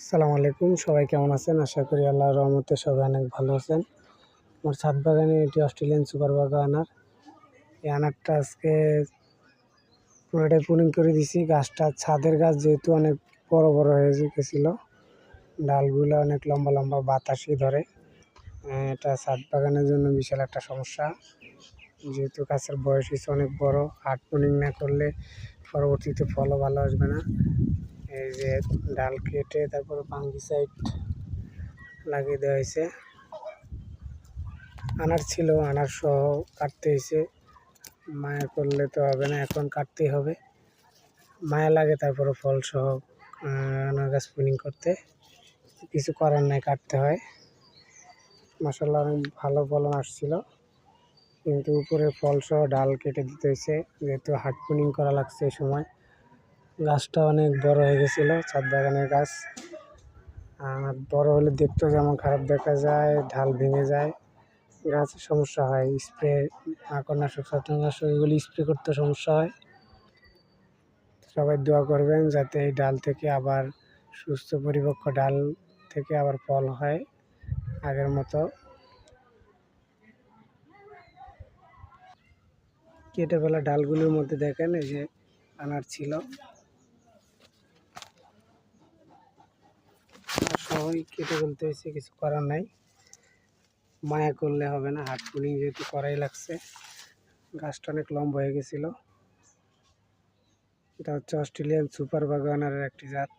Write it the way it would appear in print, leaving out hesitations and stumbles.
আসসালামু আলাইকুম, সবাই কেমন আছেন? আশা করি আল্লাহর রহমতে সবাই অনেক ভালো আছেন। আমার ছাদ বাগানে এটি অস্ট্রেলিয়ান সুপার বাগা আনার। এই আনারটা আজকে পুরোটাই প্রুনিং করে দিছি। গাছটা ছাদের গাছ যেহেতু অনেক বড় বড় হয়ে গেছিল, ডালগুলো অনেক লম্বা লম্বা, বাতাসই ধরে। এটা ছাদ বাগানের জন্য বিশাল একটা সমস্যা, যেহেতু গাছের বয়স হচ্ছে অনেক বড়। হার্ড প্রুনিং না করলে পরবর্তীতে ফলও ভালো আসবে না। এই যে ডাল কেটে তারপরে ফাঙ্গিসাইড লাগিয়ে দেওয়া হয়েছে। আনার ছিল, আনার সহ কাটতে হয়েছে। মায়া করলে তো হবে না, এখন কাটতেই হবে। মায়া লাগে তারপরে ফল সহ আনার গাছ প্রুনিং করতে, কিছু করার নাই, কাটতে হয়। মাশাআল্লাহ অনেক ভালো ফলন আসছিল, কিন্তু উপরে ফল সহ ডাল কেটে দিতে হয়েছে, যেহেতু হার্ড প্রুনিং করা লাগছে এই সময়। গাছটা অনেক বড় হয়ে গেছিলো, ছাদ বাগানের গাছ। আর বড় হলে দেখতেও যেমন খারাপ দেখা যায়, ঢাল ভেঙে যায়, গাছের সমস্যা হয়। স্প্রে আকরনাশক ছত্রাকনাশক এগুলি স্প্রে করতে সমস্যা হয়। সবাই দোয়া করবেন যাতে এই ডাল থেকে আবার সুস্থ পরিপক্ক ডাল থেকে আবার ফল হয় আগের মতো। কেটে ফেলা ডালগুলির মধ্যে দেখেন এই যে আনার ছিল, সবাই কেটে ফেলতে হয়েছে, কিছু করার নাই। মায়া করলে হবে না, হার্ড প্রুনিং যেহেতু করাই লাগছে। গাছটা অনেক লম্বা হয়ে গেছিলো। এটা হচ্ছে অস্ট্রেলিয়ান সুপার বাগানের একটি জাত।